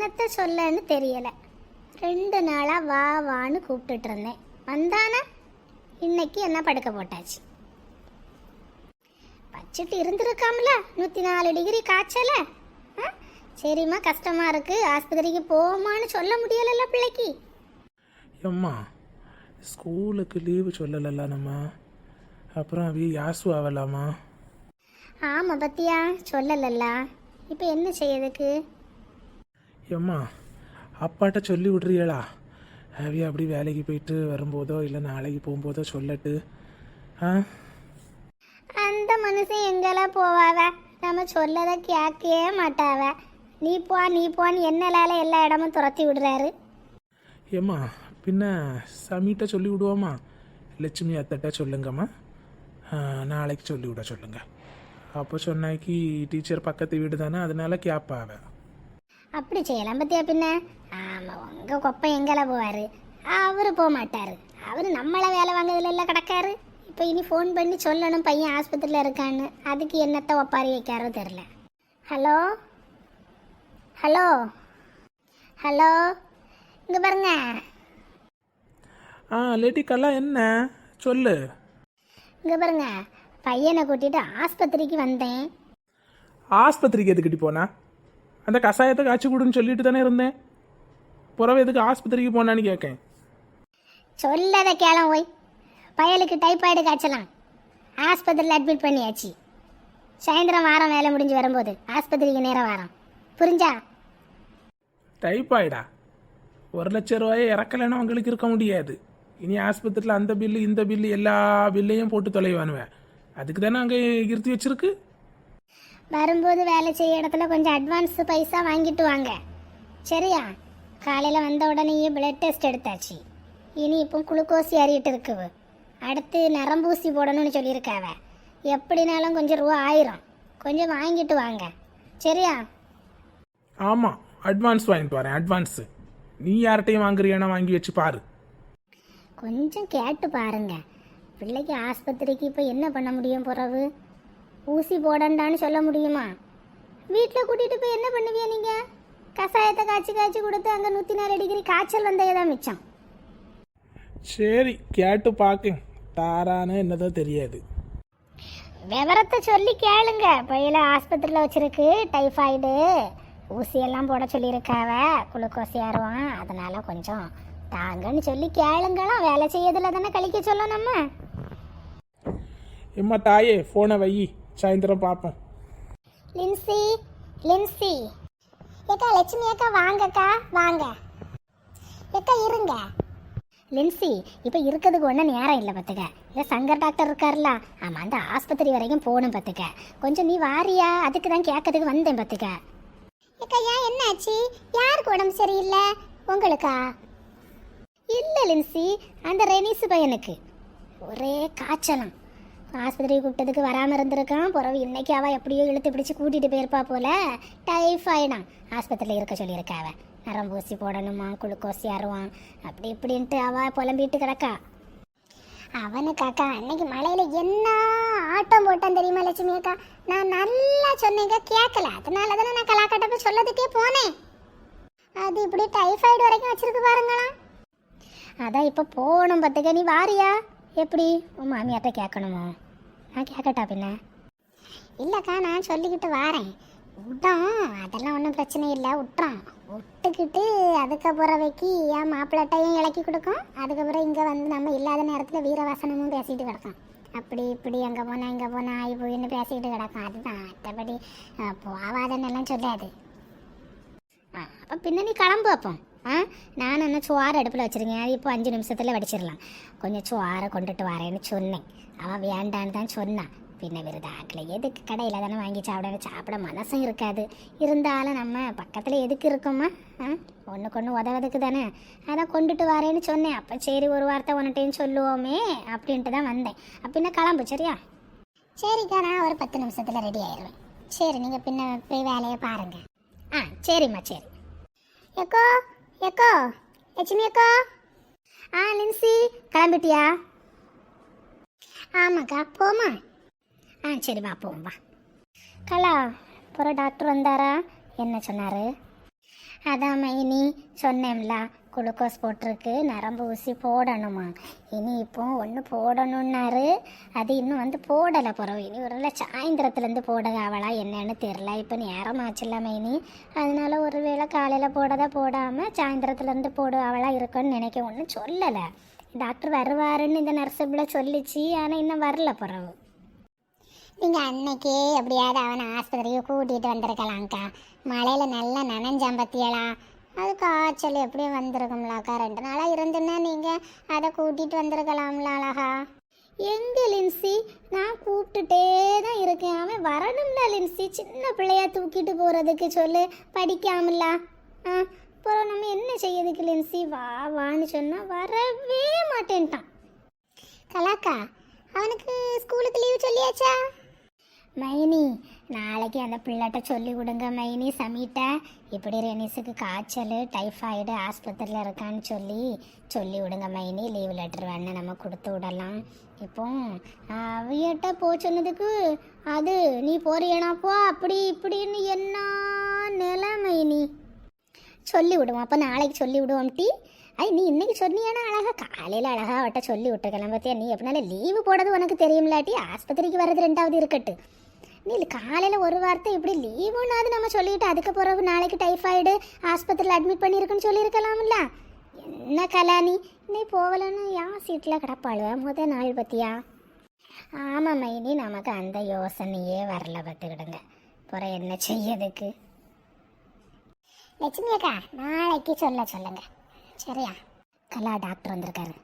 என்னத்த சொல்லன்னு தெரியல. 2 நாளா வா வான்னு கூப்பிட்டுட்டு இருந்தேன். வந்தானா? இன்னைக்கு என்ன படுக்க போட்டாச்சு. வச்சுட்டு இருந்திருக்காமல 104 டிகிரி காய்ச்சல. சரிம்மா கஷ்டமா இருக்கு, ஆஸ்பத்திரிக்கு போமான்னு சொல்ல முடியலல்ல பிள்ளைக்கு. அம்மா ஸ்கூலுக்கு லீவு சொல்லலல்ல நம்ம, அப்புறம் அவைய யாசு ஆகலாமா? ஆமா பத்தியா சொல்லலல்ல. இப்போ என்ன செய்யறதுக்கு? அம்மா அப்பாட்ட சொல்லி விட்றீங்களா? அவைய அப்படி வேலைக்கு போயிட்டு வரும்போதோ இல்லை நாளைக்கு போகும்போதோ சொல்லட்டு. அந்த மனுஷன் எங்கெல்லாம் போவாவ, நம்ம சொல்லதை கேட்கவே மாட்டாவ. நீ போன்னு என்னலால எல்லா இடமும் துரத்தி விடுறாரு. ஏம்மா பின்ன சமீட்ட சொல்லி விடுவோம்மா, லட்சுமி அத்தட்ட சொல்லுங்கம்மா, நாளைக்கு சொல்லி விட சொல்லுங்க. அப்போ சொன்னாக்கி டீச்சர் பக்கத்து வீடு தானே, அதனால கேட்பாவ. அப்படி செய்யலாம் பத்தியா பின்ன. ஆமாம், உங்கள் கொப்பை எங்கெல்லாம் போவார், அவரு போக மாட்டார். அவர் நம்மளை வேலை வாங்குறதுல எல்லாம் கிடக்காரு. இப்போ இனி ஃபோன் பண்ணி சொல்லணும் பையன் ஆஸ்பத்திரியில் இருக்கான்னு. அதுக்கு என்னத்தை ஒப்பாரி வைக்காரோ தெரில. ஹலோ ஹலோ ஹலோ, இங்கே பாருங்க. லேட்டிக்கெல்லாம் என்ன சொல்லு. இங்கே பாருங்க, பையனை கூட்டிகிட்டு ஆஸ்பத்திரிக்கு வந்தேன். ஆஸ்பத்திரிக்கு எதுக்கிட்டு போனா? அந்த கஷாயத்தை காய்ச்சி கொடுன்னு சொல்லிட்டு தானே இருந்தேன். புறவை எதுக்கு ஆஸ்பத்திரிக்கு போனான்னு கேட்கேன். சொல்லதை கேளம் ஓய். பயலுக்கு டைப்பாய்டு காய்ச்சலாம், ஆஸ்பத்திரியில் அட்மிட் பண்ணியாச்சு. சாயந்தரம் வாரம் வேலை முடிஞ்சு வரும்போது ஆஸ்பத்திரிக்கு நேரம் வாரம். புரிஞ்சா? டைப்பாய்டா? 1,00,000 ரூபாயை இறக்கலைன்னா உங்களுக்கு இருக்க முடியாது. இனி ஆஸ்பத்திரியில் அந்த பில்லு இந்த பில்லு எல்லா பில்லையும் போட்டு தொலைவானுவேன். அதுக்கு தானே அங்கே இருத்தி வச்சிருக்கு. வரும்போது வேலை செய்ய இடத்துல கொஞ்சம் அட்வான்ஸ் பைசா வாங்கிட்டு வாங்க, சரியா? காலையில் வந்த உடனேயே பிளட் டெஸ்ட் எடுத்தாச்சு. இனி இப்போ குளுக்கோஸ் ஏறிட்டு இருக்குது. அடுத்து நரம்பூசி போடணும்னு சொல்லியிருக்காவ. எப்படினாலும் கொஞ்சம் ரூபா ஆயிரும். கொஞ்சம் வாங்கிட்டு வாங்க, சரியா? ஆமாம், அட்வான்ஸ் வாங்கிட்டு வரேன். அட்வான்ஸு நீ யார்கிட்டையும் வாங்குறியானா வாங்கி வச்சு பாரு. கொஞ்சம் கேட்டு பாருங்க. பிள்ளைக்கு ஆஸ்பத்திரிக்கு இப்போ என்ன பண்ண முடியும்? பிறகு ஊசி போடண்டான்னு சொல்ல முடியுமா? வீட்டில் கூட்டிகிட்டு போய் என்ன பண்ணுவியா நீங்கள்? கஷாயத்தை காய்ச்சி கொடுத்து அங்கே 104 டிகிரி காய்ச்சல் வந்தே தான் மிச்சம். சரி கேட்டு பார்க்க, தாரான்னு என்னதோ தெரியாது. விவரத்தை சொல்லி கேளுங்க. பையில ஆஸ்பத்திரியில் வச்சிருக்கு டைஃபாய்டு, ஊசியெல்லாம் போட சொல்லியிருக்காவ, குளுக்கோஸ் ஏறுவான், அதனால கொஞ்சம் தாங்கன்னு சொல்லி கேளுங்களாம். வேலை செய்யறதுல தானே கழிக்க சொல்ல நம்ம. எம்மா தாயே ஃபோனை வை, சாயந்தரம் பார்ப்போம். லின்சி லின்சி ஏக்கா, லட்சுமி அக்கா வாங்கக்கா வாங்க. ஏக்கா இருங்க. லின்சி இப்போ இருக்கிறதுக்கு ஒன்றும் நேரம் இல்லை பார்த்துக்க. இல்லை சங்கர் டாக்டர் இருக்கார்ல, ஆமாம் அந்த ஆஸ்பத்திரி வரைக்கும் போகணும் பார்த்துக்க. கொஞ்சம் நீ வாரியா? அதுக்கு தான் கேட்கறதுக்கு வந்தேன் பார்த்துக்க. ஏக்கா ஏன் என்னாச்சு? யாருக்கு உடம்பு சரியில்லை? உங்களுக்கா? இல்லை லின்சி, அந்த ரெனிஸ் பையனுக்கு ஒரே காய்ச்சலாம். ஆஸ்பத்திரிக்கு கூப்பிட்டதுக்கு வராமல் இருந்திருக்கான். பிறகு இன்னைக்கு அவள் எப்படியோ இழுத்து பிடிச்சி கூட்டிகிட்டு போயிருப்பா போல. டைஃபாய்டான், ஆஸ்பத்திரியில் இருக்க சொல்லியிருக்காவ. நரம்பூசி போடணுமா, குளுக்கோஸ் ஏறுவான், அப்படி இப்படின்ட்டு அவள் புலம்பிட்டு கிடக்கா. அவனுக்காக்கா அன்னைக்கு மலையில் என்ன ஆட்டம் போட்டான் தெரியுமா லட்சுமி அக்கா? நான் நல்லா சொன்னேங்க, கேட்கல. அதனால தானே நான் கலாக்கட்ட போய் சொல்லதுக்கே போனேன். அது இப்படி டைஃபாய்டு வரைக்கும் வச்சிருக்கு பாருங்களாம். அதான் இப்போ போகணும் பார்த்துக்க. நீ வாரியா? எப்படி உன் மாமியார்ட்ட கேட்கணுமோ? நான் கேட்கட்டா பின்ன? இல்லைக்கா நான் சொல்லிக்கிட்டு வாரேன். விட்டோம், அதெல்லாம் ஒன்றும் பிரச்சனை இல்லை, விட்டுறோம். விட்டுக்கிட்டு அதுக்கப்புறவைக்கு என் மாப்பிள்ளட்டையும் இலக்கி கொடுக்கும். அதுக்கப்புறம் இங்கே வந்து நம்ம இல்லாத நேரத்தில் வீரவாசனமும் பேசிக்கிட்டு கிடக்கும். அப்படி இப்படி அங்கே போனால் இங்கே போனால் ஆகி போயின்னு பேசிக்கிட்டு கிடக்கும். அதுதான், மற்றபடி போவாதன்னெல்லாம் சொல்லாது. அப்போ பின்ன நீ கிளம்பு. அப்போ நான் என்ன சோறு அடுப்பில் வச்சுருக்கேன், அது இப்போ 5 நிமிஷத்தில் வடிச்சிடலாம். கொஞ்சம் சோறை கொண்டுட்டு வரேன்னு சொன்னேன். அவன் வேண்டான்னு தான் சொன்னான். பின்ன விருதாக்கில் எதுக்கு, கடையில் தானே வாங்கி சாப்பிட மனசும் இருக்காது. இருந்தாலும் நம்ம பக்கத்தில் எதுக்கு இருக்கோமா? ஒன்றுக்கு ஒன்று உதவதுக்கு தானே. அதான் கொண்டுட்டு வரேன்னு சொன்னேன். அப்போ சரி ஒரு வார்த்தை ஒன்றுட்டையும் சொல்லுவோமே அப்படின்ட்டு தான் வந்தேன். அப்படின்னா கிளம்பு, சரியா? சரிக்கா, நான் ஒரு 10 நிமிஷத்தில் ரெடி ஆயிடுவேன். சரி, நீங்கள் பின்ன போய் வேலையை பாருங்கள். சரிம்மா, சரி. எக்கோ எக்கோ, லட்சுமி அக்கா. லின்சி கிளம்பிட்டியா? ஆமாக்கா, போமா. சரி வா போவோம் வா. கலா, அப்புறம் டாக்டர் வந்தாரா? என்ன சொன்னார்? அதான் மைனி சொன்னேன்ல, குளுக்கோஸ் போட்டிருக்கு, நரம்பு ஊசி போடணுமா. இனி இப்போ ஒன்று போடணுன்னாரு, அது இன்னும் வந்து போடலை பிறகு. இனி ஒரு சாயந்தரத்துலேருந்து போட அவளா என்னன்னு தெரில. இப்போ நேரம் ஆச்சுல்ல மைனி, அதனால ஒருவேளை காலையில் போடதை போடாமல் சாயந்தரத்துலேருந்து போடு அவளா இருக்குன்னு நினைக்க. ஒன்றும் சொல்லலை, டாக்டர் வருவாருன்னு இந்த நர்ஸு பிள்ளை சொல்லிச்சு, ஆனால் இன்னும் வரல பிறகு. நீங்கள் அன்னைக்கே எப்படியாவது அவனை ஆஸ்பத்திரிக்கு கூட்டிகிட்டு வந்திருக்கலாம்க்கா. மழையில் நல்லா நனைஞ்சான் பத்தியலா, அது காய்ச்சல் எப்படியும் வந்திருக்கும்லாக்கா. 2 நாளாக இருந்துன்னா நீங்கள் அதை கூட்டிகிட்டு வந்திருக்கலாம்ல அழகா. எங்கே லின்சி, நான் கூப்பிட்டுட்டே தான் இருக்கேன், அவன் வரணும்ல லின்சி. சின்ன பிள்ளையா தூக்கிட்டு போகிறதுக்கு சொல்லு, படிக்காமல. அப்புறம் நம்ம என்ன செய்யறதுக்கு லின்சி, வா வான்னு சொன்னால் வரவே மாட்டேன்ட்டான். கலாக்கா, அவனுக்கு ஸ்கூலுக்கு லீவு சொல்லியாச்சா? மைனி, நாளைக்கு அந்த பிள்ளைகிட்ட சொல்லி விடுங்க மைனி. சமீட்டை இப்படி ரெனிஸுக்கு காய்ச்சல் டைஃபாய்டு ஆஸ்பத்திரியில் இருக்கான்னு சொல்லி விடுங்க மைனி. லீவ் லெட்டர் வேணா நம்ம கொடுத்து விடலாம். இப்போ அவையிட்ட போ சொன்னதுக்கு அது நீ போறியனா போ அப்படி இப்படின்னு என்ன நிலை மைனி. சொல்லி விடுவோம், அப்போ நாளைக்கு சொல்லி விடுவோம் டீ. நீ இன்னைக்கு சொன்னியானா அழகா காலையில் அழகா அவட்ட சொல்லி விட்டுருக்கலாம். பார்த்தியா, நீ எப்படினால லீவு போடுறது உனக்கு தெரியும்லாட்டி, ஆஸ்பத்திரிக்கு வர்றது 2வது இருக்கட்டு. நீ காலையில் ஒரு வார்த்தை இப்படி லீவுன்னாது நம்ம சொல்லிவிட்டு அதுக்கு பிறகு நாளைக்கு டைஃபாய்டு ஆஸ்பத்திரியில் அட்மிட் பண்ணியிருக்குன்னு சொல்லியிருக்கலாம்ல. என்ன கலானி, நீ போகலன்னு யார் சீட்டில் கிடப்பாளுவ முதல் நாள் பற்றியா? ஆமாம் மைனி, நமக்கு அந்த யோசனையே வரல பார்த்துக்கிடுங்க. அப்புறம் என்ன செய்யறதுக்கு? லட்சுமி அக்கா, நாளைக்கு சொல்லுங்க சரியா? கலா டாக்டர் வந்திருக்காரு.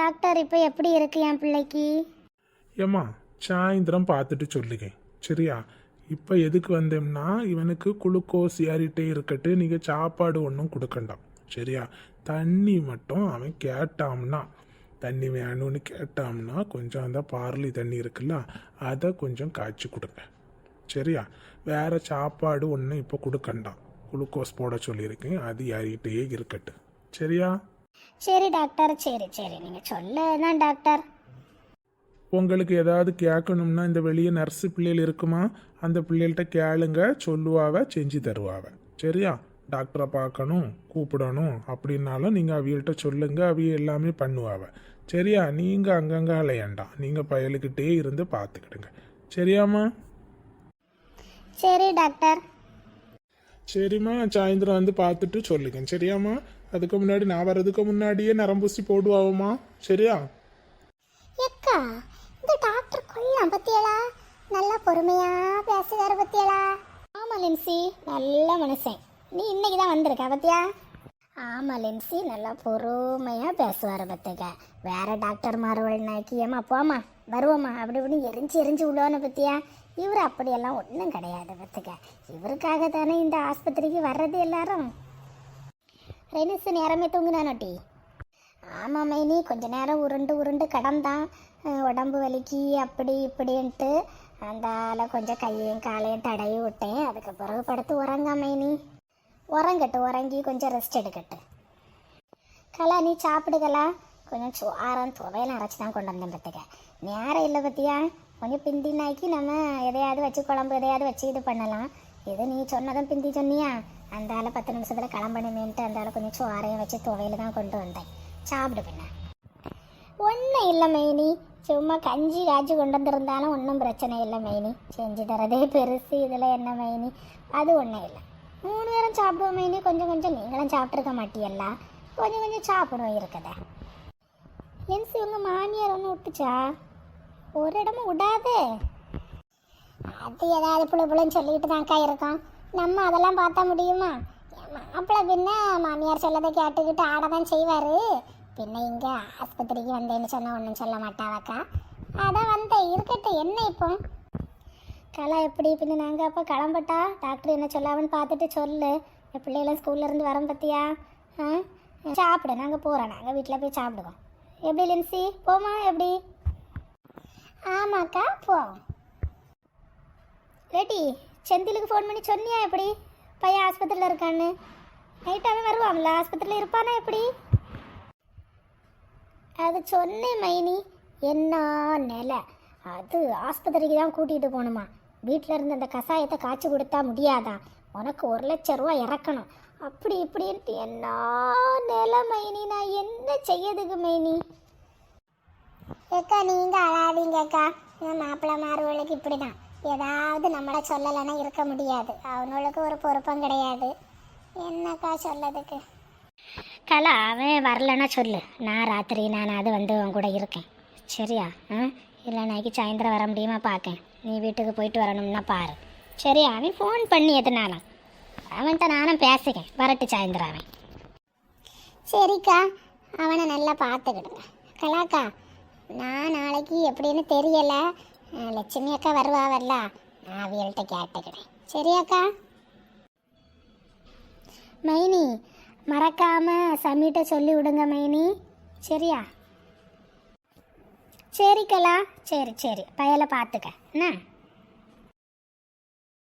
டாக்டர் இப்போ எப்படி இருக்கு என் பிள்ளைக்கு? ஏம்மா சாயந்தரம் பார்த்துட்டு சொல்லுங்க சரியா? இப்போ எதுக்கு வந்தோம்னா, இவனுக்கு குளுக்கோஸ் ஏறிட்டே இருக்கட்டு, நீங்கள் சாப்பாடு ஒன்றும் கொடுக்கண்டாம் சரியா? தண்ணி மட்டும் அவன் கேட்டாம்னா, தண்ணி வேணும்னு கேட்டாம்னா கொஞ்சம் அந்த பார்லி தண்ணி இருக்குல்ல, அதை கொஞ்சம் காய்ச்சி கொடுங்க சரியா? வேறு சாப்பாடு ஒன்றும் இப்போ கொடுக்கண்டாம். குளுக்கோஸ் போட சொல்லியிருக்கேன், அது ஏறிட்டே இருக்கட்டு சரியா? சரி டாக்டர், சரி நீங்கள் சொல்லதான் டாக்டர். உங்களுக்கு ஏதாவது கேட்கணும்னா இந்த வெளியே நர்ஸு பிள்ளைகள் இருக்குமா, அந்த பிள்ளைகள்கிட்ட கேளுங்க, சொல்லுவாவ, செஞ்சு தருவாவ சரியா? டாக்டரை பார்க்கணும் கூப்பிடணும் அப்படின்னாலும் நீங்கள் அவியல்கிட்ட சொல்லுங்க, அவிய எல்லாமே பண்ணுவாவ சரியா? நீங்கள் அங்கங்கே அலையண்டாம், நீங்கள் பயலுக்கிட்டே இருந்து பார்த்துக்கிடுங்க சரியாம்மா? சரி டாக்டர். சரிம்மா, சாயந்தரம் வந்து பார்த்துட்டு சொல்லுங்க சரியாம்மா? அதுக்கு முன்னாடி நான் வர்றதுக்கு முன்னாடியே நரம்பூசி போடுவாவம்மா சரியா? எக்கா, இந்த டாக்டர் கொல்லாம் பத்தியலா, நல்லா பொறுமையா பேசுவாரு பத்தியலா. ஆமா லின்சி, நல்ல மனுஷன். நீ இன்னைக்கு தான் வந்திருக்க பத்தியா? ஆமா லின்சி, நல்லா பொறுமையா பேசுவாரு பத்துக்க. வேற டாக்டர் மாறுவல்னாக்கி ஏமா போமா வருவோம்மா அப்படி இப்படின்னு எரிஞ்சு விழுவான்னு பத்தியா? இவர் அப்படியெல்லாம் ஒன்றும் கிடையாது பத்துக்க. இவருக்காக தானே இந்த ஆஸ்பத்திரிக்கு வர்றது எல்லாரும். ரெனிஸ் நேரமே தூங்குனானோட்டி? ஆமாம் மைனி, கொஞ்ச நேரம் உருண்டு கடந்தான், உடம்பு வலிக்கு அப்படி இப்படின்ட்டு அந்த கொஞ்சம் கையையும் காலையும் தடவி விட்டேன். அதுக்கு பிறகு படுத்து உறங்க மைனி. உறங்கி கொஞ்சம் ரெஸ்ட் எடுக்கட்டு. கலா, நீ சாப்பிடுக்கலா, கொஞ்சம் சோரம் துவையெல்லாம் அரைச்சி தான் கொண்டு வந்தேன் பத்துக்க. நேரம் இல்லை பத்தியா? கொஞ்சம் பிந்தினாக்கி நம்ம எதையாவது வச்சு குழம்பு எதையாவது வச்சு இது பண்ணலாம். இது நீ சொன்னதும் பிந்தி சொன்னியா, அந்த 10 நிமிஷத்தில் கிளம்பணுமேன்ட்டு அந்த கொஞ்சம் சோறையும் வச்சு துவையில் தான் கொண்டு வந்தேன். சாப்பிடு பின்ன. ஒன்றும் இல்லை மைனி, சும்மா கஞ்சி காய்ச்சி கொண்டு வந்திருந்தாலும் ஒன்றும் பிரச்சனை இல்லை மைனி. செஞ்சு தரதே பெருசு, இதில் என்ன மைனி? அது ஒன்றும் இல்லை, 3 பேரும் சாப்பிடுவோம் மைனி. கொஞ்சம் நீங்களும் சாப்பிட்ருக்க மாட்டியல்ல, கொஞ்சம் சாப்பிடுவோம் இருக்கதா. லென்ஸ் உங்கள் மாமியார் ஒன்று விட்டுச்சா? ஒரு இடமும் விடாதே. அது ஏதாவது புள்ளைன்னு சொல்லிட்டு தான்க்கா இருக்கோம், நம்ம அதெல்லாம் பார்த்தா முடியுமா? மாப்பிள்ளை பின்ன மாமியார் சொல்லதை கேட்டுக்கிட்டு ஆட தான் செய்வார். பின்ன இங்கே ஆஸ்பத்திரிக்கு வந்தேன்னு சொன்னால் ஒன்றும் சொல்ல மாட்டாவாக்கா. அதான் வந்தேன் இருக்கட்டும், என்ன இப்போ? கலா எப்படி பின்ன நாங்கள் அப்போ கிளம்பட்டா? டாக்டர் என்ன சொல்லாமன்னு பார்த்துட்டு சொல்லு. என் பிள்ளைகளும் ஸ்கூல்லேருந்து வரோம் பற்றியா? சாப்பிடு, நாங்கள் போகிறோம், நாங்கள் வீட்டில் போய் சாப்பிடுவோம். எப்படி லின்சி, போமா எப்படி? ஆமாக்கா போவோம். ரெடி, செந்திலுக்கு ஃபோன் பண்ணி சொன்னியா எப்படி பையன் ஆஸ்பத்திரியில் இருக்கான்னு? நைட்டாகவே வருவான்ல, ஆஸ்பத்திரியில் இருப்பானா எப்படி? அது சொன்னேன் மைனி. என்ன நிலை அது? ஆஸ்பத்திரிக்கு தான் கூட்டிகிட்டு போகணுமா? வீட்டில் இருந்து அந்த கஷாயத்தை காய்ச்சி கொடுத்தா முடியாதா? உனக்கு 1,00,000 ரூபா இறக்கணும். அப்படி இப்படின்ட்டு என்ன நிலை மைனி, நான் என்ன செய்யதுக்கு மைனி? ஏக்கா நீங்கள் அழாதீங்கக்கா. என் மாப்பிள்ளை மாறுவளுக்கு இப்படி தான், ஏதாவது நம்மளை சொல்லலைன்னா இருக்க முடியாது. அவனுக்கு ஒரு பொறுப்பும் கிடையாது. என்னக்கா சொல்லதுக்கு? கலா, அவன் வரலன்னா சொல்லு, நான் ராத்திரி அது வந்து அவன் கூட இருக்கேன். சரியா? இல்லை நாளைக்கு சாயந்தரம் வர முடியுமா பார்க்கேன். நீ வீட்டுக்கு போயிட்டு வரணும்னா பாரு. சரியா? அவன் ஃபோன் பண்ணி எதுனாலும் அவன்கிட்ட நானும் பேசுகிறேன். வரட்டு சாயந்தரம் அவன். சரிக்கா, அவனை நல்லா பார்த்துக்கிடுங்க. கலாக்கா, நான் நாளைக்கு எப்படின்னு தெரியலை. லட்சுமி அக்கா வருவாவல்ல, நான் அவியல்கிட்ட கேட்டுக்கிறேன். சரியாக்கா? மைனி, மறக்காமல் சம்மிட்ட சொல்லி விடுங்க மைனி. சரியா? சரிக்கலா, சரி சரி, பயலை பார்த்துக்க என்ன.